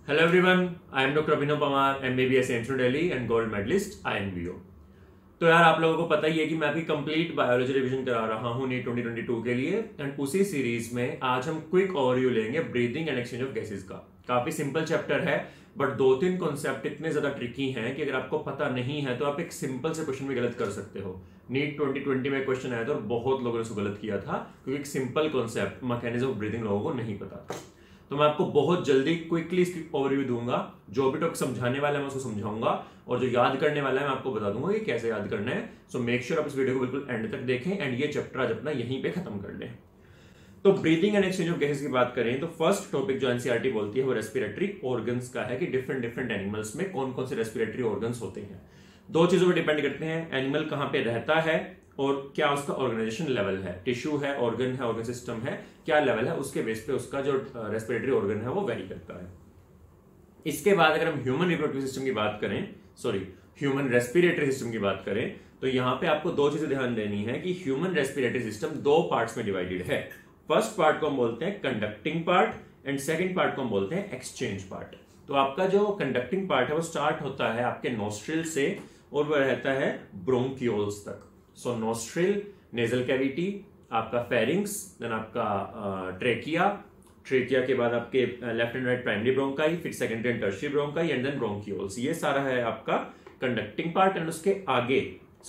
Hello everyone, I am Dr. Abhinav Pamar, MBBS Central Delhi and Gold Medalist INVO। तो यार आप लोगों को पता ही है कि मैं अभी कंप्लीट बायोलॉजी रिवीजन करा रहा हूँ नीट 2022 के लिए एंड उसी सीरीज में आज हम क्विक ओवरव्यू लेंगे breathing and exchange of gases का। काफी सिंपल चैप्टर है बट दो तीन कॉन्सेप्ट इतने ज्यादा ट्रिकी हैं कि अगर आपको पता नहीं है तो आप एक सिंपल से क्वेश्चन में गलत कर सकते हो। नीट 2020 में क्वेश्चन आया था और बहुत लोगों ने उसको गलत किया था क्योंकि एक simple concept mechanism of breathing लोगों को नहीं पता था। तो मैं आपको बहुत जल्दी क्विकली इसकी ओवरव्यू दूंगा। जो भी टॉपिक समझाने वाला है मैं उसको समझाऊंगा और जो याद करने वाला है मैं आपको बता दूंगा कि कैसे याद करना है। सो मेक श्योर आप इस वीडियो को बिल्कुल एंड तक देखें एंड ये चैप्टर आज अपना यहीं पे खत्म कर लें। तो breathing and exchange of gases की बात करें तो फर्स्ट टॉपिक जो एनसीईआरटी बोलती है वो रेस्पिरेटरी ऑर्गन्स का है कि डिफरेंट डिफरेंट एनिमल्स में कौन कौन से रेस्पिरेटरी ऑर्गन्स होते हैं। दो चीजों पर डिपेंड करते हैं, एनिमल कहाँ पे रहता है और क्या उसका ऑर्गेनाइजेशन लेवल है, टिश्यू है, ऑर्गन सिस्टम है, क्या लेवल है, उसके बेस पे उसका जो रेस्पिरेटरी ऑर्गन है वो वेरी करता है। इसके बाद अगर हम ह्यूमन रिप्रोडक्टिव सिस्टम की बात करें, ह्यूमन रेस्पिरेटरी सिस्टम की बात करें तो यहां पे आपको दो चीजें ध्यान देनी है कि ह्यूमन रेस्पिरेटरी सिस्टम दो पार्ट्स में डिवाइडेड है। फर्स्ट पार्ट को हम बोलते हैं conducting part and second part को हम बोलते हैं एक्सचेंज पार्ट। तो आपका जो कंडक्टिंग पार्ट है वो स्टार्ट होता है आपके नोस्ट्रिल से और वह रहता है ब्रोंकियोल्स तक। सो नोस्ट्रिल, नेजल कैविटी, आपका फेरिंग्स, देन आपका ट्रेकिया के बाद आपके left and right primary bronchi, फिर secondary and tertiary bronchi and then bronchioles. ये सारा है आपका कंडक्टिंग पार्ट एंड उसके आगे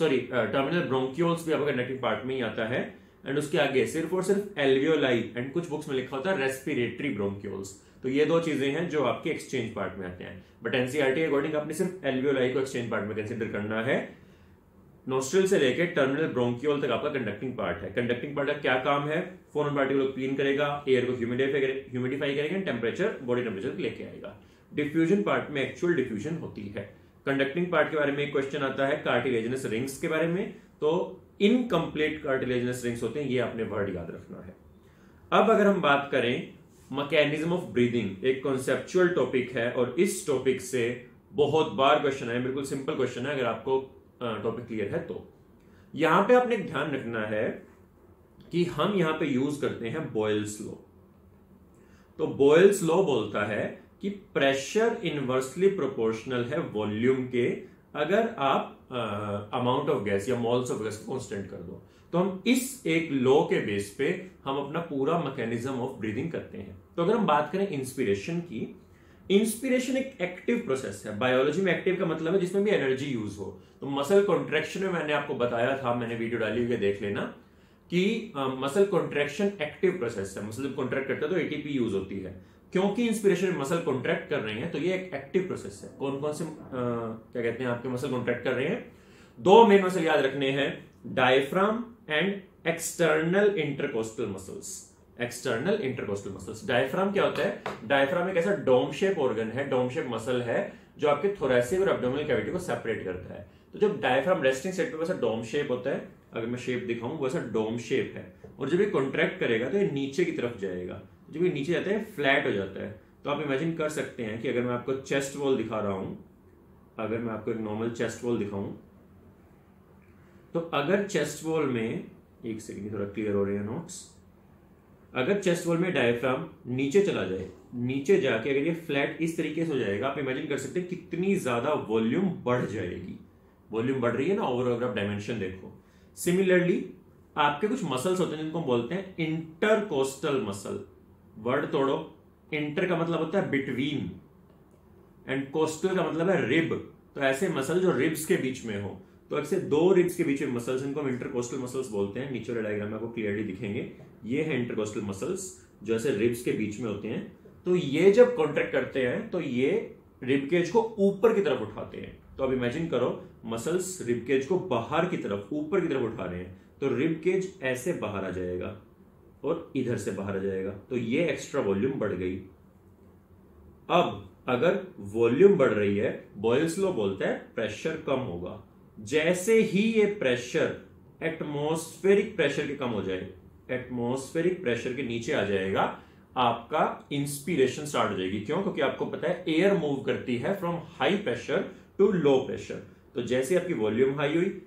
टर्मिनल ब्रोंकियोल्स भी आपका कंडक्टिंग पार्ट में ही आता है एंड उसके आगे सिर्फ और सिर्फ एल्वियोलाई एंड कुछ बुक्स में लिखा होता है रेस्पिरेटरी ब्रोंकियोल्स। तो ये दो चीजें हैं जो आपके एक्सचेंज पार्ट में आते हैं बट एनसीईआरटी के अकॉर्डिंग आपने सिर्फ एल्वियोलाई को एक्सचेंज पार्ट में कंसिडर करना है। नोस्ट्रिल से लेकर टर्मिनल ब्रोंकियोल तक आपका कंडक्टिंग पार्ट है। कंडक्टिंग पार्ट का क्या काम है? फॉरेन पार्टिकल को क्लीन करेगा, एयर को ह्यूमिडिफाई करेगा, टेम्परेचर बॉडी टेम्परेचर लेके आएगा। डिफ्यूजन पार्ट में एक्चुअल डिफ्यूजन होती है। कंडक्टिंग पार्ट के बारे में एक क्वेश्चन आता है कार्टिलेजिनस रिंग्स के बारे में, तो इनकम्प्लीट कार्टिलेजिनस रिंग्स होते हैं, ये आपने वर्ड याद रखना है। अब अगर हम बात करें मैकेनिज्म ऑफ ब्रीदिंग, एक कॉन्सेप्चुअल टॉपिक है और इस टॉपिक से बहुत बार क्वेश्चन है, बिल्कुल सिंपल क्वेश्चन है। अगर आपको टॉपिक क्लियर है तो यहां पे आपने ध्यान रखना है कि हम यहां पे यूज करते हैं बॉयल्स लॉ। तो बॉयल्स लॉ बोलता है कि प्रेशर इनवर्सली प्रोपोर्शनल है वॉल्यूम के अगर आप अमाउंट ऑफ गैस या मोल्स ऑफ गैस को कांस्टेंट कर दो। तो हम इस एक लॉ के बेस पे हम अपना पूरा मैकेनिज्म ऑफ ब्रीदिंग करते हैं। तो अगर हम बात करें इंस्पिरेशन की, इंस्पिरेशन एक एक्टिव प्रोसेस है। बायोलॉजी में एक्टिव का मतलब है जिसमें भी एनर्जी यूज हो। तो मसल कॉन्ट्रैक्शन में मैंने आपको बताया था, मैंने वीडियो डाली हुई देख लेना कि मसल कॉन्ट्रैक्शन एक्टिव प्रोसेस है। मसल कॉन्ट्रैक्ट करते हैं तो एटीपी यूज होती है। क्योंकि इंस्पिरेशन में मसल कॉन्ट्रैक्ट कर रहे हैं तो ये एक एक्टिव प्रोसेस है। कौन कौन से क्या कहते हैं आपके मसल कॉन्ट्रैक्ट कर रहे हैं? दो मेन मसल याद रखने हैं, diaphragm and external intercostal muscles. External intercostal muscles. Diaphragm क्या होता है? डायफ्राम एक ऐसा डोम शेप ऑर्गन है, डोम शेप मसल है जो आपके थोरैसिक और एब्डोमिनल कैविटी को सेपरेट करता है। तो जब डायफ्राम रेस्टिंग सेट पे वैसा डोम शेप होता है, अगर मैं शेप दिखाऊं वैसा डोम शेप है और जब ये कॉन्ट्रैक्ट करेगा तो ये नीचे की तरफ जाएगा। जब ये नीचे जाता है फ्लैट हो जाता है। तो आप इमेजिन कर सकते हैं कि अगर मैं आपको चेस्ट वॉल दिखा रहा हूं, अगर मैं आपको एक नॉर्मल चेस्ट वॉल दिखाऊं तो अगर चेस्ट वॉल में, एक सेकेंड थोड़ा क्लियर हो रहे हैं नोट्स, अगर चेस्ट वॉल में डायफ्राम नीचे चला जाए, नीचे जाके अगर ये फ्लैट इस तरीके से हो जाएगा, आप इमेजिन कर सकते हैं कितनी ज्यादा वॉल्यूम बढ़ जाएगी। वॉल्यूम बढ़ रही है ना, ओवर आप डायमेंशन देखो। सिमिलरली आपके कुछ मसल्स होते हैं जिनको हम बोलते हैं इंटरकोस्टल मसल। वर्ड तोड़ो, इंटर का मतलब होता है बिटवीन एंड कोस्टल का मतलब है रिब। तो ऐसे मसल जो रिब्स के बीच में हो, तो ऐसे दो रिब्स के बीच में मसल्स, इनको हम इंटरकोस्टल मसल्स बोलते हैं। नीचे वाले डायग्राम में आपको क्लियरली दिखेंगे, ये है इंटरकोस्टल मसल्स जो ऐसे रिब्स के बीच में होते हैं। तो ये जब कॉन्ट्रैक्ट करते हैं तो ये रिब केज को ऊपर की तरफ उठाते हैं। तो अब इमेजिन करो मसल्स रिब केज को बाहर की तरफ, ऊपर की तरफ उठा रहे हैं, तो रिब केज ऐसे बाहर आ जाएगा और इधर से बाहर आ जाएगा। तो ये एक्स्ट्रा वॉल्यूम बढ़ गई। अब अगर वॉल्यूम बढ़ रही है, बॉयल्स लॉ बोलता है प्रेशर कम होगा। जैसे ही ये प्रेशर एटमॉस्फेरिक प्रेशर के कम हो जाए, एटमॉस्फेरिक प्रेशर के नीचे आ जाएगा, आपका इंस्पिरेशन स्टार्ट हो जाएगी। क्यों? क्योंकि आपको पता है एयर मूव करती है from high pressure to low pressure. तो जैसे आपकी वॉल्यूम हाई हुई,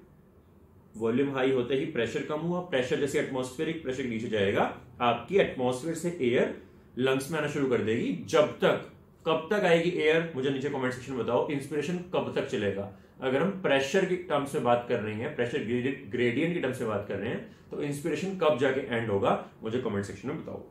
वॉल्यूम हाई होते ही प्रेशर कम हुआ, प्रेशर जैसे एटमॉस्फेरिक प्रेशर के नीचे जाएगा, आपकी एटमॉस्फेयर से एयर लंग्स में आना शुरू कर देगी जब तक कब तक आएगी एयर, मुझे नीचे कमेंट सेक्शन में बताओ। इंस्पिरेशन कब तक चलेगा? अगर हम प्रेशर की टर्म्स में बात कर रहे हैं, प्रेशर ग्रेडियंट की टर्म्स में बात कर रहे हैं, तो इंस्पिरेशन कब जाके एंड होगा, मुझे कमेंट सेक्शन में बताओ।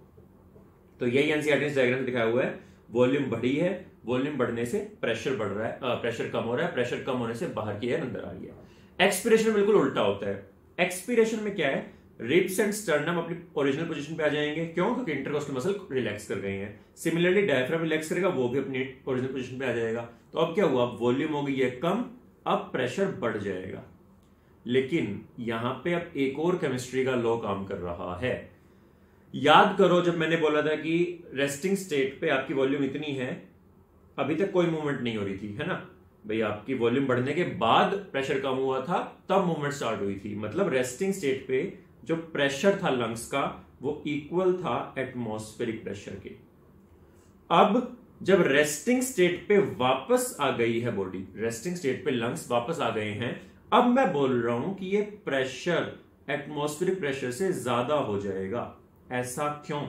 तो यही एनसीईआरटी डायग्राम में दिखाया हुआ है। वॉल्यूम बढ़ी है, वॉल्यूम बढ़ने से प्रेशर बढ़ रहा है, प्रेशर कम हो रहा है, प्रेशर कम होने से बाहर की एयर अंदर आ रही है। एक्सपिरेशन बिल्कुल उल्टा होता है। एक्सपिरेशन में क्या है, रिब्स एंड स्टर्नम अपनी ओरिजिनल पोजीशन पे आ जाएंगे। क्यों? क्योंकि इंटरकोस्टल मसल रिलैक्स कर गए हैं। सिमिलरली डायफ्राम रिलैक्स करेगा, वो भी अपनी ओरिजिनल पोजीशन पे आ जाएगा। तो अब क्या हुआ, वॉल्यूम हो गई है कम, अब प्रेशर बढ़ जाएगा। लेकिन यहां पे अब एक और केमिस्ट्री का लॉ काम कर रहा है। याद करो जब मैंने बोला था कि रेस्टिंग स्टेट पे आपकी वॉल्यूम इतनी है, अभी तक कोई मूवमेंट नहीं हो रही थी, है ना भाई। आपकी वॉल्यूम बढ़ने के बाद प्रेशर कम हुआ था, तब मूवमेंट स्टार्ट हुई थी। मतलब रेस्टिंग स्टेट पे जो प्रेशर था लंग्स का, वो इक्वल था एटमॉस्फेरिक प्रेशर के। अब जब रेस्टिंग स्टेट पे वापस आ गई है बॉडी, रेस्टिंग स्टेट पे लंग्स वापस आ गए हैं, अब मैं बोल रहा हूं कि ये प्रेशर एटमॉस्फेरिक प्रेशर से ज्यादा हो जाएगा। ऐसा क्यों?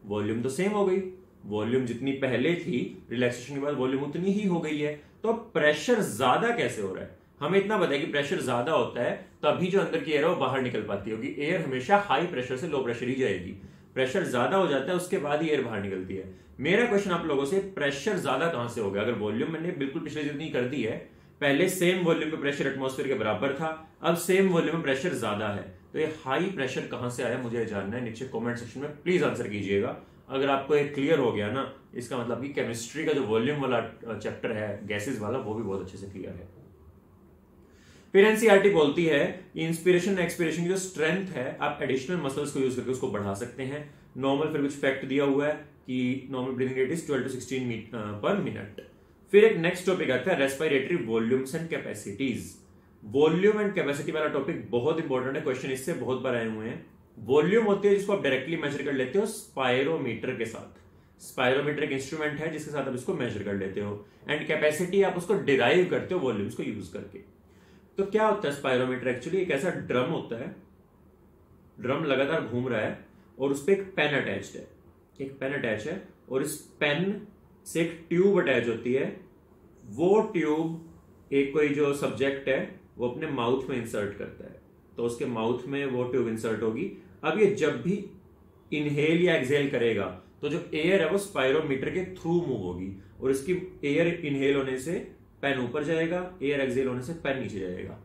वॉल्यूम तो सेम हो गई, वॉल्यूम जितनी पहले थी रिलैक्सेशन के बाद वॉल्यूम उतनी ही हो गई है। तो अब प्रेशर ज्यादा कैसे हो रहा है? हमें इतना पता है कि प्रेशर ज्यादा होता है तभी जो अंदर की एयर है वो बाहर निकल पाती होगी। एयर हमेशा हाई प्रेशर से लो प्रेशर ही जाएगी। प्रेशर ज्यादा हो जाता है उसके बाद ही एयर बाहर निकलती है। मेरा क्वेश्चन आप लोगों से, प्रेशर ज्यादा कहां से हो गया? अगर वॉल्यूम मैंने बिल्कुल पिछले जितनी कर दी है, पहले सेम वॉल्यूम पे प्रेशर एटमॉस्फेयर के बराबर था, अब सेम वॉल्यूम में प्रेशर ज्यादा है, तो ये हाई प्रेशर कहां से आया मुझे जानना है। नीचे कमेंट सेक्शन में प्लीज आंसर कीजिएगा। अगर आपको ये क्लियर हो गया ना, इसका मतलब कि केमिस्ट्री का जो वॉल्यूम वाला चैप्टर है, गैसेस वाला, वो भी बहुत अच्छे से क्लियर है। फिर एनसीईआरटी बोलती है इंस्पिरेशन एक्सपिरेशन की जो स्ट्रेंथ है, आप एडिशनल मसल्स को यूज करके उसको बढ़ा सकते हैं। नॉर्मल फिर कुछ फैक्ट दिया हुआ है कि normal breathing rate is 12 to 16 पर मिनट। फिर एक नेक्स्ट टॉपिक आता है respiratory volumes and capacities. Volume and capacity वाला टॉपिक बहुत इंपॉर्टेंट है, क्वेश्चन इससे बहुत बार आए हुए हैं। वॉल्यूम होती है जिसको आप डायरेक्टली मेजर कर लेते हो स्पायरोमीटर के साथ। स्पायरोमीटर एक इंस्ट्रूमेंट है जिसके साथ आप इसको मेजर कर लेते हो। एंड कैपेसिटी आप उसको डिराइव करते हो वॉल्यूम्स को यूज करके। तो क्या होता है स्पायरोमीटर? एक्चुअली एक ऐसा ड्रम होता है, ड्रम लगातार घूम रहा है और उस पर एक पेन अटैच्ड है, एक पेन अटैच है, और इस पेन से एक ट्यूब अटैच होती है। वो ट्यूब एक कोई जो सब्जेक्ट है वो अपने माउथ में इंसर्ट करता है, तो उसके माउथ में वो ट्यूब इंसर्ट होगी। अब ये जब भी इनहेल या एक्सहेल करेगा तो जो एयर है वो स्पायरोमीटर के थ्रू मूव होगी, और इसकी एयर इनहेल होने से पेन ऊपर जाएगा, एयर एक्सहेल होने से पेन नीचे जाएगा।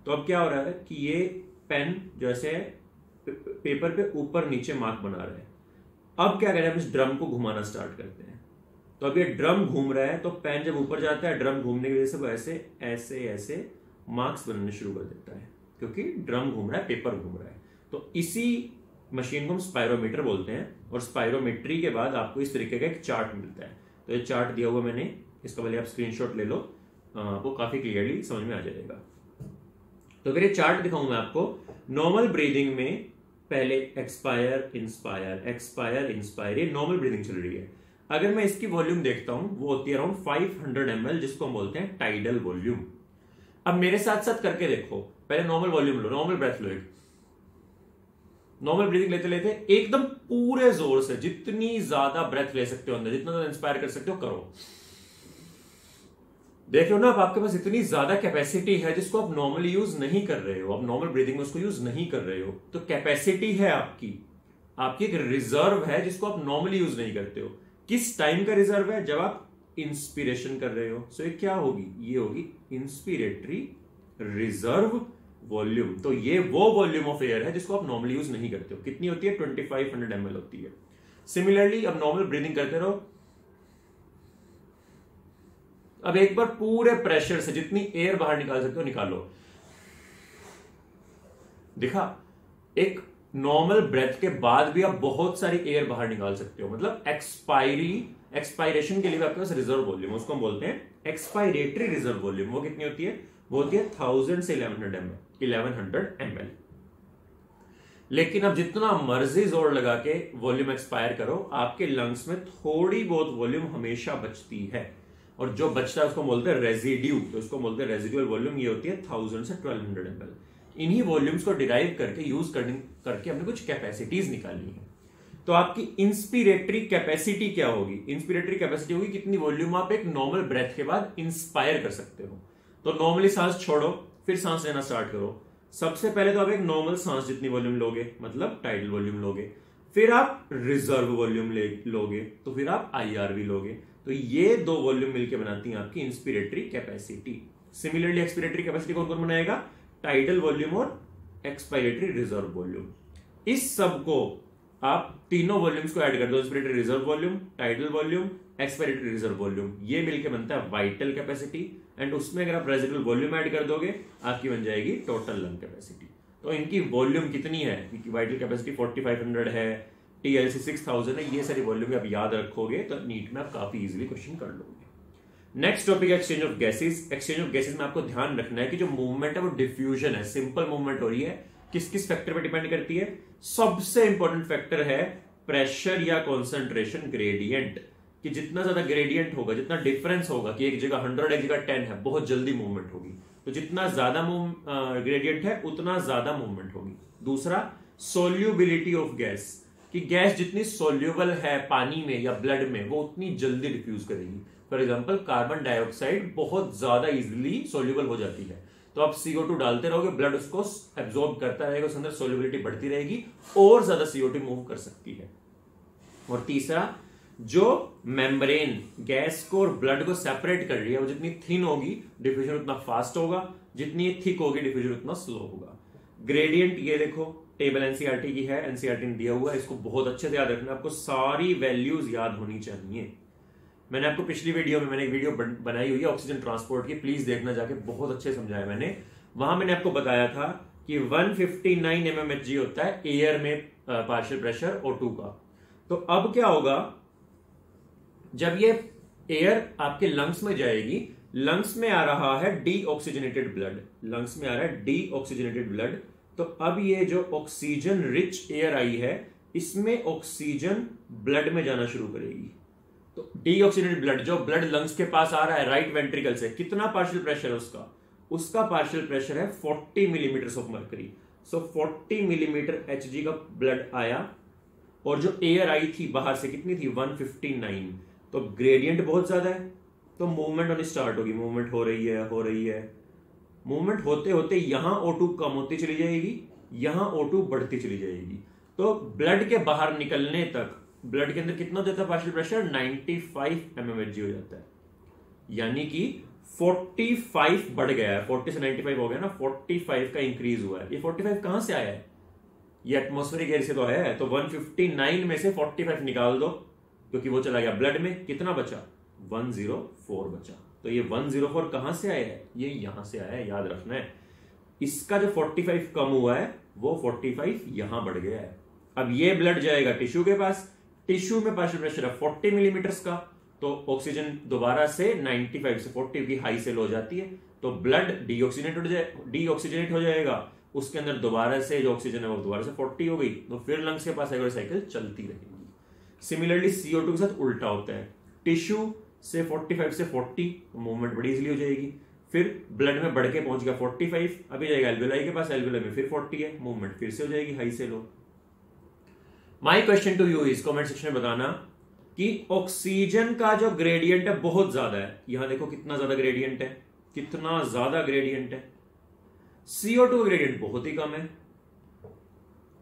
तो अब क्या हो रहा है कि ये पेन जैसे पेपर पे ऊपर नीचे मार्क बना रहा है। अब क्या करें, हम इस ड्रम को घुमाना स्टार्ट करते हैं। तो अब ये ड्रम घूम रहा है, तो पेन जब ऊपर जाता है, ड्रम घूमने की वजह से वो ऐसे ऐसे ऐसे मार्क्स बनने शुरू कर देता है, क्योंकि ड्रम घूम रहा है, पेपर घूम रहा है। तो इसी मशीन को हम स्पायरोमीटर बोलते हैं। और स्पायरोमेट्री के बाद आपको इस तरीके का एक चार्ट मिलता है। तो ये चार्ट दिया हुआ मैंने, इसका पहले आप स्क्रीनशॉट ले लो, वो काफी क्लियरली समझ में आ जाएगा। तो फिर ये चार्ट दिखाऊं मैं आपको। नॉर्मल ब्रीदिंग में पहले एक्सपायर इंस्पायर, एक्सपायर इंस्पायर, ये नॉर्मल ब्रीदिंग चल रही है। अगर मैं इसकी वॉल्यूम देखता हूं, वो होती है अराउंड 500 ml, जिसको हम बोलते हैं टाइडल वॉल्यूम। अब मेरे साथ साथ करके देखो, पहले नॉर्मल वॉल्यूम लो, नॉर्मल ब्रेथ लो, एक नॉर्मल ब्रीदिंग लेते लेते एकदम पूरे जोर से जितनी ज्यादा ब्रेथ ले सकते हो अंदर, जितना ज्यादा इंस्पायर कर सकते हो करो। देख लो ना, अब आपके पास इतनी ज्यादा कैपेसिटी है जिसको आप नॉर्मली यूज नहीं कर रहे हो, आप नॉर्मल ब्रीदिंग में उसको यूज नहीं कर रहे हो। तो कैपेसिटी है आपकी एक रिजर्व है जिसको आप नॉर्मली यूज नहीं करते हो। किस टाइम का रिजर्व है? जब आप इंस्पिरेशन कर रहे हो। सो ये क्या होगी? ये होगी इंस्पिरेटरी रिजर्व वॉल्यूम। तो ये वो वॉल्यूम ऑफ एयर है जिसको आप नॉर्मली यूज नहीं करते हो। कितनी होती है? 2500 ml होती है। सिमिलरली अब नॉर्मल ब्रीदिंग करते रहो। अब एक बार पूरे प्रेशर से जितनी एयर बाहर निकाल सकते हो निकालो। दिखा, एक नॉर्मल ब्रेथ के बाद भी आप बहुत सारी एयर बाहर निकाल सकते हो। मतलब एक्सपायरेशन के लिए आपके पास रिजर्व वॉल्यूम, उसको हम बोलते हैं एक्सपायरेटरी रिजर्व वॉल्यूम। वो कितनी होती है? वो होती है 1000 से 1100 ml। लेकिन अब जितना मर्जी जोर लगा के वॉल्यूम एक्सपायर करो, आपके लंग्स में थोड़ी बहुत वॉल्यूम हमेशा बचती है, और जो बचता है उसको बोलते हैं रेजिड्यू। तो उसको बोलते हैं रेजिडुअल वॉल्यूम। ये होती है 1000 से 1200 ml। इन्हीं वॉल्यूम्स को डिराइव करके यूज करके हमने कुछ कैपेसिटीज निकाली है। तो आपकी इंस्पिरेटरी कैपेसिटी क्या होगी? इंस्पिरेटरी कैपेसिटी होगी कितनी वॉल्यूम आप एक नॉर्मल ब्रेथ के बाद इंस्पायर कर सकते हो। तो नॉर्मली सांस छोड़ो, फिर सांस लेना स्टार्ट करो। सबसे पहले तो आप एक नॉर्मल सांस जितनी वॉल्यूम लोगे, मतलब टाइडल वॉल्यूम लोगे, फिर आप रिजर्व वॉल्यूम लोगे, तो फिर आप IRV लोगे। तो ये दो वॉल्यूम मिलकर बनाती हैं आपकी inspiratory capacity. Similarly expiratory capacity कौन कौन बनाएगा? टाइडल वॉल्यूम और एक्सपायरेटरी रिजर्व वॉल्यूम। इस सब को आप तीनों वॉल्यूम्स को ऐड कर दो, inspiratory reserve volume, tidal volume, expiratory reserve volume, ये मिलके बनता है वाइटल कैपेसिटी। एंड उसमें अगर आप रेजिडुअल वॉल्यूम ऐड कर दोगे आपकी बन जाएगी टोटल लंग कैपेसिटी। तो इनकी वॉल्यूम कितनी है? वाइटल कैपेसिटी 4500 है, TLC 6000 है। ये सारी वॉल्यूम आप याद रखोगे तो नीट में आप काफी इजीली क्वेश्चन कर लोगे। Next topic exchange of gases. Exchange of gases में आपको ध्यान रखना है कि जो मूवमेंट है वो डिफ्यूजन है, सिंपल मूवमेंट हो रही है। किस किस फैक्टर पर डिपेंड करती है? सबसे इंपॉर्टेंट फैक्टर है प्रेशर या कॉन्सेंट्रेशन ग्रेडियंट, कि जितना ज्यादा ग्रेडियंट होगा, जितना डिफरेंस होगा कि एक जगह 100 एक जगह 10 है, बहुत जल्दी मूवमेंट होगी। तो जितना ज्यादा ग्रेडियंट है उतना ज्यादा मूवमेंट होगी। दूसरा, सोल्यूबिलिटी ऑफ गैस, कि गैस जितनी सोल्यूबल है पानी में या ब्लड में वो उतनी जल्दी डिफ्यूज करेगी। फॉर एग्जांपल कार्बन डाइऑक्साइड बहुत ज्यादा इजीली सोल्यूबल हो जाती है, तो आप CO2 डालते रहोगे, ब्लड उसको एब्जॉर्ब करता रहेगा, उसके अंदर सोल्यूबिलिटी बढ़ती रहेगी और ज्यादा CO2 मूव कर सकती है। और तीसरा, जो मेम्ब्रेन गैस को और ब्लड को सेपरेट कर रही है वो जितनी थिन होगी डिफ्यूजन उतना फास्ट होगा, जितनी थिक होगी डिफ्यूजन उतना स्लो होगा। ग्रेडियंट ये देखो, टेबल NCERT की है, NCERT ने दिया हुआ है, इसको बहुत अच्छे से याद रखना, आपको सारी वैल्यूज याद होनी चाहिए। मैंने आपको पिछली वीडियो में एक वीडियो बनाई हुई है ऑक्सीजन ट्रांसपोर्ट की, प्लीज देखना जाके, बहुत अच्छे समझाया मैंने। वहां मैंने आपको बताया था कि 159 mmHg होता है एयर में पार्शियल प्रेशर O2 का। तो अब क्या होगा, जब ये एयर आपके लंग्स में जाएगी, लंग्स में आ रहा है डीऑक्सीजनेटेड ब्लड, लंग्स में आ रहा है डीऑक्सीजनेटेड ब्लड। तो अब ये जो ऑक्सीजन रिच एयर आई है इसमें ऑक्सीजन ब्लड में जाना शुरू करेगी। तो डीऑक्सीजनेटेड ब्लड, जो ब्लड लंग्स के पास आ रहा है राइट वेंट्रिकल से, कितना पार्शियल प्रेशर है उसका पार्शियल प्रेशर है 40 millimetre of mercury. So 40 millimetre Hg का ब्लड आया, और जो एयर आई थी बाहर से कितनी थी? 159। तो ग्रेडियंट बहुत ज्यादा है, तो मूवमेंट होनी स्टार्ट होगी, मूवमेंट हो रही है। मूवमेंट होते होते यहां O2 कम होती चली जाएगी, यहां O2 बढ़ती चली जाएगी। तो ब्लड के बाहर निकलने तक ब्लड के अंदर कितना हो जाता है पार्शियल प्रेशर? 95 mmHg हो जाता है, यानी कि 45 बढ़ गया है, 40 से 95 हो गया ना, 45 का इंक्रीज हुआ है। ये 45 कहां से आया है? ये एटमॉस्फेरिक एयर से तो है। तो 159 में से 45 निकाल दो, क्योंकि वो चला गया ब्लड में, कितना बचा? 104 बचा। तो ये 104 कहां से आया है? ये यहां से आया है, याद रखना है। इसका जो 45 कम हुआ है वो 45 यहां बढ़ गया है। अब ये ब्लड जाएगा टिश्यू के पास, टिश्यू में पार्शियल प्रेशर है 40 मिलीमीटर्स का, तो ऑक्सीजन दोबारा से 95 से 40 की हाई से लो जाती है, तो ब्लड डीऑक्सीजनेट हो जाएगा, उसके अंदर दोबारा से जो ऑक्सीजन है वो दोबारा से 40 हो गई, तो फिर लंग्स के पास एक साइकिल चलती रहेगी। सिमिलरली CO2 के साथ उल्टा होता है, टिश्यू से 45 से 40 मूवमेंट बड़ी इजीली हो जाएगी, फिर ब्लड में बढ़ के पहुंच गया 45, अभी जाएगा एल्वेलाई के पास, एल्वेलाई में फिर 40 है, मूवमेंट फिर से हो जाएगी हाई से low. My question to you is, comment section में बताना कि ऑक्सीजन का जो ग्रेडियंट है बहुत ज्यादा है, यहां देखो कितना ज्यादा ग्रेडियंट है, कितना ज्यादा ग्रेडियंट है। CO2 ग्रेडियंट बहुत ही कम है।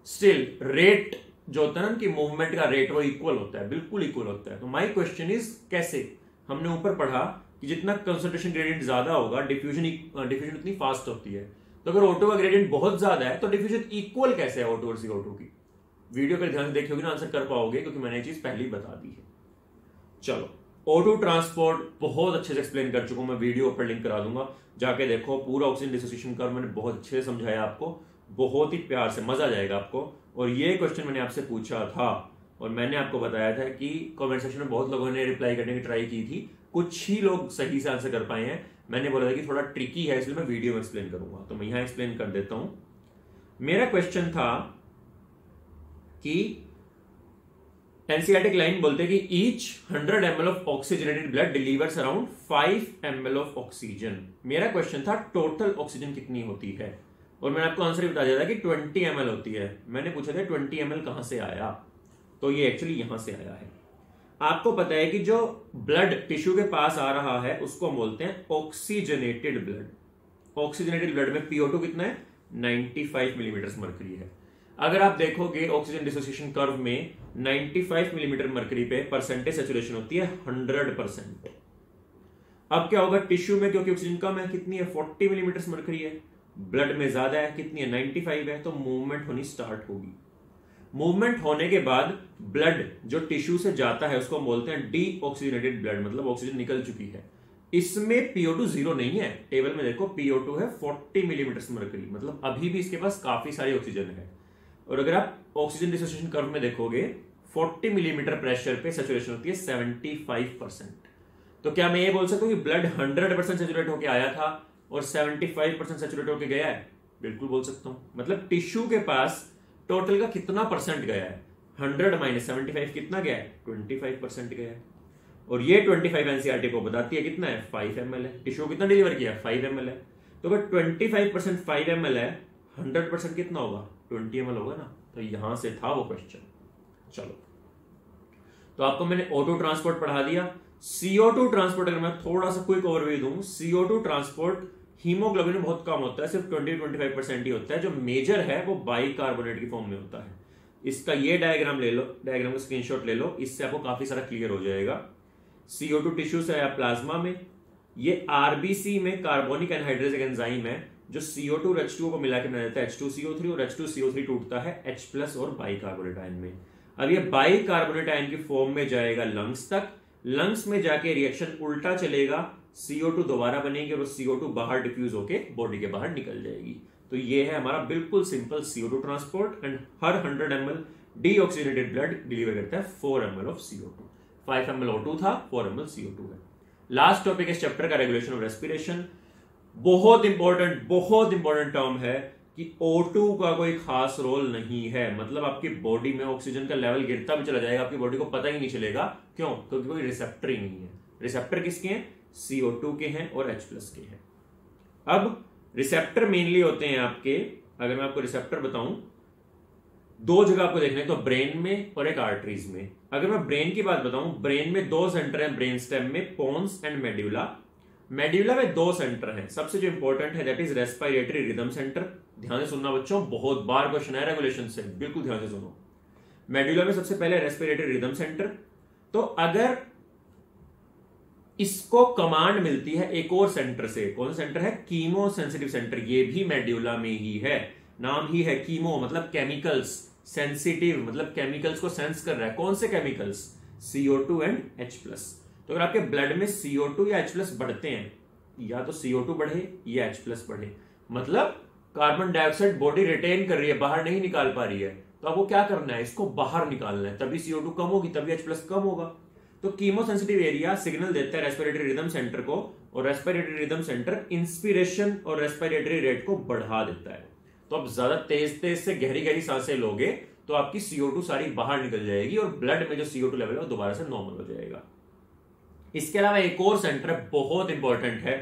स्टिल रेट जो होता है ना कि मूवमेंट का रेट वो इक्वल होता है, बिल्कुल इक्वल होता है। तो माय क्वेश्चन इज कैसे? हमने ऊपर पढ़ा कि जितना कंसंट्रेशन ग्रेडियंट ज्यादा होगा डिफ्यूजन उतनी फास्ट होती है। तो अगर O2 का ग्रेडियंट बहुत ज्यादा है तो डिफ्यूजन इक्वल कैसे है O2 और CO2 की? वीडियो पर ध्यान से देखोगे ना आंसर कर पाओगे, क्योंकि मैंने ये चीज पहले ही बता दी है। चलो, O2 ट्रांसपोर्ट बहुत अच्छे से एक्सप्लेन कर चुका हूं मैं, वीडियो पर लिंक करा दूंगा, जाके देखो। पूरा ऑक्सीजन डिसोसिएशन कर्व मैंने बहुत अच्छे से समझाया आपको, बहुत ही प्यार से, मजा आ जाएगा आपको। और ये क्वेश्चन मैंने आपसे पूछा था और मैंने आपको बताया था कि कमेंट सेक्शन में बहुत लोगों ने रिप्लाई करने की ट्राई की थी, कुछ ही लोग सही से आंसर कर पाए हैं। मैंने बोला था कि थोड़ा ट्रिकी है इसलिए मैं वीडियो में एक्सप्लेन करूंगा, तो मैं यहां एक्सप्लेन कर देता हूं। मेरा क्वेश्चन था कि एनसीईआरटी लाइन बोलते हैं कि each 100 ml of oxygenated blood delivers around 5 ml of oxygen. मेरा क्वेश्चन था टोटल ऑक्सीजन कितनी होती है, और मैंने आपको आंसर बता दिया था कि 20 ml होती है। मैंने पूछा था 20 ml कहां से आया, तो ये एक्चुअली यहां से आया है। आपको पता है कि जो ब्लड टिश्यू के पास आ रहा है उसको हम बोलते हैं ऑक्सीजनेटेड ब्लड। ऑक्सीजनेटेड ब्लड में PO2 कितना है? 95 मिलीमीटर मरकरी है। अगर आप देखोगे ऑक्सीजन डिसोसिएशन कर्व में 95 मिलीमीटर मरकरी पे परसेंटेज सैचुरेशन होती है 100%। अब क्या होगा टिश्यू में, क्योंकि ऑक्सीजन कम है, कितनी है? 40 मिलीमीटर मरकरी है। ब्लड में ज्यादा है, कितनी है? 95 है। तो मूवमेंट होनी स्टार्ट होगी। मूवमेंट होने के बाद ब्लड जो टिश्यू से जाता है उसको बोलते हैं डीऑक्सीजनेटेड ब्लड, मतलब ऑक्सीजन निकल चुकी है। इसमें PO2 जीरो नहीं है। टेबल में देखो PO2 है 40 मिलीमीटर मरकरी, मतलब अभी भी इसके पास काफी सारी ऑक्सीजन है। और अगर आप ऑक्सीजन डिसोसिएशन कर्व में देखोगे 40 मिलीमीटर प्रेशर पे सैचुरेशन होती है 75%। तो क्या मैं ये बोल सकता हूं कि ब्लड 100% सैचुरेट होकर आया था और 75% सैचुरेट होकर गया है? बिल्कुल बोल सकता हूं। मतलब टिश्यू के पास टोटल का कितना परसेंट गया है? 100 माइनस 75 कितना गया है? 25% गया है। और ये 25 एनसीईआरटी को बताती है कितना है? 5 ml है। टिश्यू कितना डिलीवर किया? 5 ml है। तो अगर 25% 5 ml है, 100% कितना होगा? 20 ml होगा ना। तो यहां से था वो क्वेश्चन। चलो, तो आपको मैंने O2 ट्रांसपोर्ट पढ़ा दिया। CO2 ट्रांसपोर्ट अगर मैं थोड़ा सा क्विक ओवरव्यू दूं, CO2 ट्रांसपोर्ट हीमोग्लोबिन में बहुत कम होता है, सिर्फ 20-25% ही होता है। जो मेजर है वो बाइकार्बोनेट की फॉर्म में होता है। इसका ये डायग्राम ले लो, डायग्राम का स्क्रीनशॉट ले लो, इससे आपको काफी सारा क्लियर हो जाएगा। CO2 टिश्यू से आया प्लाज्मा में। ये RBC में कार्बोनिक एनहाइड्रेज एक एंजाइम है जो CO2 और H2O को मिला के बना देता है H2CO3, और H2CO3 टूटता है H+ और बाइकार्बोनेट आयन में। अब ये बाइकार्बोनेट आयन की फॉर्म में जाएगा लंग्स तक। लंग्स में जाके रिएक्शन उल्टा चलेगा, CO2 दोबारा बनेगी और CO2 बाहर डिफ्यूज होके बॉडी के बाहर निकल जाएगी। तो ये है हमारा बिल्कुल simple CO2 transport. And her 100 ml deoxygenated blood deliver करता है 4 ml of CO2। 5 ml O2 था, 4 ml CO2 है। लास्ट टॉपिक इस चैप्टर का रेगुलेशन ऑफ रेस्पिरेशन। बहुत इंपॉर्टेंट टर्म है कि O2 का कोई खास रोल नहीं है। मतलब आपकी बॉडी में ऑक्सीजन का लेवल गिरता भी चला जाएगा, आपकी बॉडी को पता ही नहीं चलेगा। क्यों? क्योंकि कोई रिसेप्टर ही नहीं है। रिसेप्टर किसके हैं? CO2 के हैं और H+ के हैं। अब रिसेप्टर मेनली होते हैं आपके, अगर मैं आपको रिसेप्टर बताऊं, दो जगह आपको देखना है, तो ब्रेन में और एक आर्टरीज में। अगर मैं ब्रेन की बात बताऊं, ब्रेन में दो सेंटर हैं ब्रेन स्टेम में, पोन्स एंड मेड्यूला। मेड्यूला में दो सेंटर हैं। सबसे जो इंपॉर्टेंट है that is respiratory rhythm centre. ध्यान से सुनना बच्चों, बहुत बार क्वेश्चन है रेगुलेशन से, बिल्कुल ध्यान से सुनो। मेड्यूला में सबसे पहले रेस्पिरेटरी रिदम सेंटर। तो अगर इसको कमांड मिलती है एक और सेंटर से, कौन सा सेंटर है? Chemo sensitive centre. ये भी मेड्यूला में ही है, नाम ही है कीमो, मतलब केमिकल्स। सेंसिटिव मतलब केमिकल्स को सेंस कर रहा है। कौन से केमिकल्स? CO2 and H+। तो अगर आपके ब्लड में CO2 या H+ बढ़ते हैं, या तो CO2 बढ़े या H+ बढ़े, मतलब कार्बन डाइऑक्साइड बॉडी रिटेन कर रही है, बाहर नहीं निकाल पा रही है, तो आपको क्या करना है? इसको बाहर निकालना है। तभी CO2 कम होगी, तभी H+ कम होगा। तो कीमोसेंसिटिव एरिया सिग्नल देता है रेस्पिरेटरी रिदम सेंटर को, और रेस्पिरेटरी रिदम सेंटर इंस्पिरेशन और रेस्पिरेटरी रेट को बढ़ा देता है। तो आप ज्यादा तेज से गहरी सांसें लोगे तो आपकी CO2 सारी बाहर निकल जाएगी और ब्लड में जो CO2 लेवल है वो दोबारा से नॉर्मल हो जाएगा। इसके अलावा एक और सेंटर बहुत इंपॉर्टेंट है,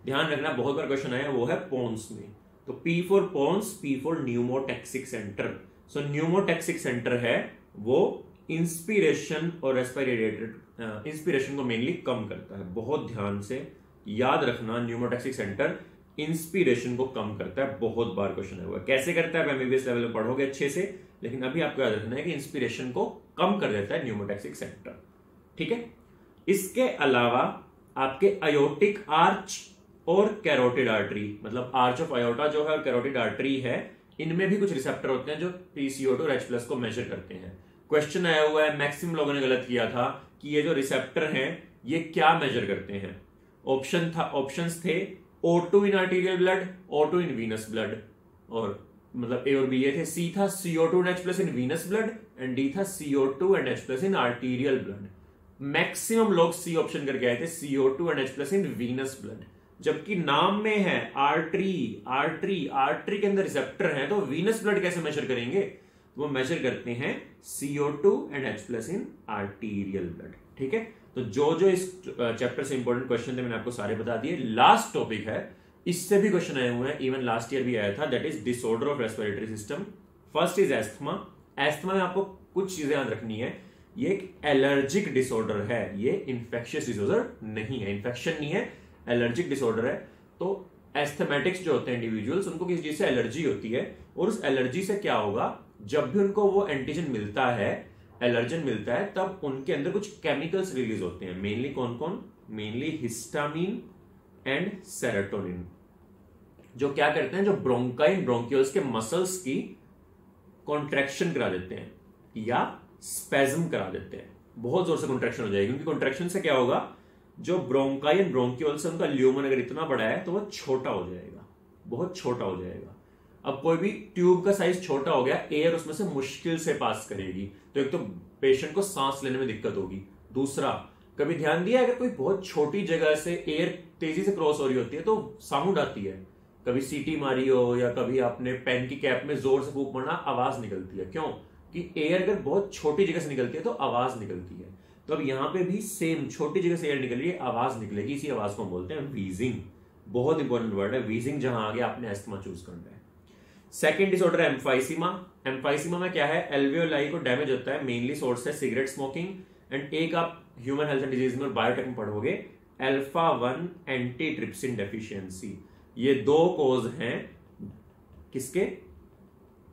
ध्यान रखना, बहुत बार क्वेश्चन आया, वो है पोन्स में। तो P for pons, P for pneumotaxic centre. So pneumotaxic centre है वो इंस्पिरेशन और रेस्पिरेटरी इंस्पिरेशन को मेनली कम करता है। बहुत ध्यान से याद रखना, न्यूमोटैक्सिक सेंटर इंस्पिरेशन को कम करता है। बहुत बार क्वेश्चन है, कैसे करता है एमबीबीएस लेवल में पढ़ोगे अच्छे से, लेकिन अभी आपको याद रखना है कि इंस्पिरेशन को कम कर देता है न्यूमोटैक्सिक सेंटर। ठीक है। इसके अलावा आपके आयोटिक आर्च और कैरोटिड आर्टरी, मतलब आर्च ऑफ आयोटा जो है और कैरोटिड आर्टरी है, इनमें भी कुछ रिसेप्टर होते हैं जो PCO2 और H+ को मेजर करते हैं। क्वेश्चन आया हुआ है, मैक्सिमम लोगों ने गलत किया था कि ये जो रिसेप्टर हैं ये क्या मेजर करते हैं। ऑप्शंस थे O2 इन आर्टीरियल ब्लड, O2 इन वीनस ब्लड, और मतलब A और B ये थे। C था CO2 and H+ in venous blood, and D था CO2 and H+ in arterial blood. Maximum लोग C ऑप्शन करके आए थे, CO2 and H+ in venous blood, जबकि नाम में है आर्टरी के अंदर रिसेप्टर है, तो वीनस ब्लड कैसे मेजर करेंगे? वो मेजर करते हैं CO2 and H+ in arterial blood. ठीक है। तो जो इस चैप्टर से इंपॉर्टेंट क्वेश्चन थे मैंने आपको सारे बता दिए। लास्ट टॉपिक है, इससे भी क्वेश्चन आए हुए हैं, इवन लास्ट ईयर भी आया था, that is disorder of respiratory system. First is asthma. Asthma में आपको कुछ चीजें याद रखनी है, ये एक एलर्जिक डिसऑर्डर है, ये इन्फेक्शियस डिसऑर्डर नहीं है, इन्फेक्शन नहीं है, एलर्जिक डिसऑर्डर है। तो एस्थमेटिक्स जो होते हैं इंडिविजुअल्स, उनको किसी चीज से एलर्जी होती है, और उस एलर्जी से क्या होगा, जब भी उनको वो एंटीजन मिलता है, एलर्जन मिलता है, तब उनके अंदर कुछ केमिकल्स रिलीज होते हैं। मेनली कौन कौन, मेनली हिस्टामिन एंड सेरोटोनिन, जो क्या करते हैं, जो ब्रोंकाइन ब्रोंक्यूल्स के मसल्स की कॉन्ट्रैक्शन करा देते हैं या स्पेज्म करा देते हैं। बहुत जोर से कॉन्ट्रैक्शन हो जाएगी, क्योंकि कॉन्ट्रैक्शन से क्या होगा, जो ब्रोंकाइन ब्रोंक्यूल्स है उनका ल्यूमन अगर इतना बड़ा है तो वो छोटा हो जाएगा, बहुत छोटा हो जाएगा। अब कोई भी ट्यूब का साइज छोटा हो गया, एयर उसमें से मुश्किल से पास करेगी, तो एक तो पेशेंट को सांस लेने में दिक्कत होगी। दूसरा, कभी ध्यान दिया अगर कोई बहुत छोटी जगह से एयर तेजी से क्रॉस हो रही होती है तो साउंड आती है, कभी सीटी मारी हो या कभी आपने पेन की कैप में जोर से फूंक मारना, आवाज निकलती है। क्यों? कि एयर अगर बहुत छोटी जगह से निकलती है तो आवाज निकलती है। तो अब यहां पे भी सेम, छोटी जगह से एयर निकल रही है, आवाज निकलेगी, इसी आवाज को हम बोलते हैं वीजिंग। बहुत इंपॉर्टेंट वर्ड है वीजिंग, जहां आगे आपने एस्थमा चूज करना है। सेकेंड डिसऑर्डर है एम्फाइसीमा। एम्फाइसीमा में क्या है, एल्वियोलाई को डैमेज होता है, मेनली सोर्स है सिगरेट स्मोकिंग। एंड एक आप ह्यूमन हेल्थ एंड डिजीज में बायोटेक में पढ़ोगे, अल्फा 1 एंटी ट्रिप्सिन डेफिशिएंसी। ये दो कोज हैं किसके,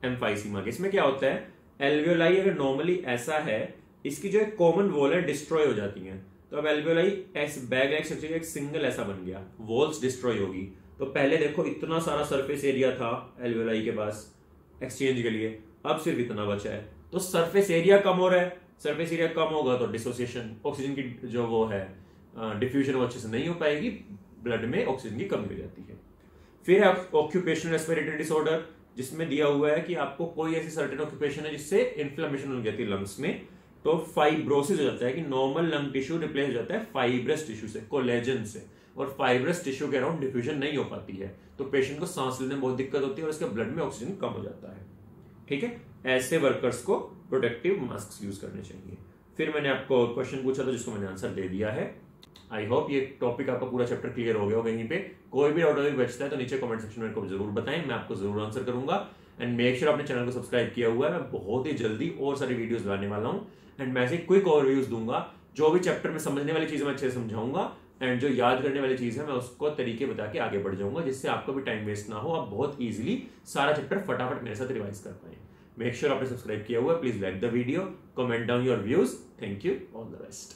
एम्फाइसीमा के। इसमें क्या होता है, एल्वियोलाई अगर नॉर्मली ऐसा है, इसकी जो एक कॉमन वॉल है डिस्ट्रॉय हो जाती है। तो अब एल्वियोलाई ऐसे बैग एक सिंगल ऐसा बन गया, वॉल्स डिस्ट्रॉय होगी। तो पहले देखो इतना सारा सरफेस एरिया था एल्वियोलाई के पास एक्सचेंज के लिए, अब सिर्फ इतना बचा है। तो सरफेस एरिया कम हो रहा है, सरफेस एरिया कम होगा तो डिसोसिएशन, ऑक्सीजन की जो वो है डिफ्यूजन वो अच्छे से नहीं हो पाएगी, ब्लड में ऑक्सीजन की कमी हो जाती है। फिर है ऑक्यूपेशनल रेस्पिरेटरी डिसऑर्डर, जिसमें दिया हुआ है कि आपको कोई ऐसी सर्टेन ऑक्यूपेशन है जिससे इन्फ्लेमेशन हो जाती है लंग्स में, तो फाइब्रोसिस हो जाता है कि नॉर्मल लंग टिश्यू रिप्लेस हो जाता है फाइब्रस टिश्यू से, कोलेजन से, और फाइब्रस टिश्यू के अराउंड डिफ्यूजन नहीं हो पाती है, तो पेशेंट को सांस लेने में बहुत दिक्कत होती है और उसके ब्लड में ऑक्सीजन कम हो जाता है। ठीक है, ऐसे वर्कर्स को प्रोटेक्टिव मास्क यूज करने चाहिए। फिर मैंने आपको क्वेश्चन पूछा था जिसको मैंने आंसर दे दिया है। आई होप ये टॉपिक आपका पूरा चैप्टर क्लियर हो गया होगा। यहीं पे कोई भी डाउट बचता है तो नीचे कमेंट सेक्शन में मेरे को जरूर बताएं, मैं आपको जरूर आंसर करूंगा। एंड मेक श्योर आपने चैनल को सब्सक्राइब किया हुआ है, मैं बहुत ही जल्दी और सारी वीडियोस लाने वाला हूं। एंड मैं ऐसे क्विक ओवरव्यूज दूंगा, जो भी चैप्टर में समझने वाली चीजें मैं अच्छे से समझाऊंगा, एंड जो याद करने वाली चीज है मैं उसको तरीके बता के आगे बढ़ जाऊंगा, जिससे आपको भी टाइम वेस्ट ना हो, आप बहुत इजीली सारा चैप्टर फटाफट मेरे साथ रिवाइज कर पाए। मेक श्योर आपने सब्सक्राइब किया हुआ है, please like the video, comment down your views. Thank you, all the best.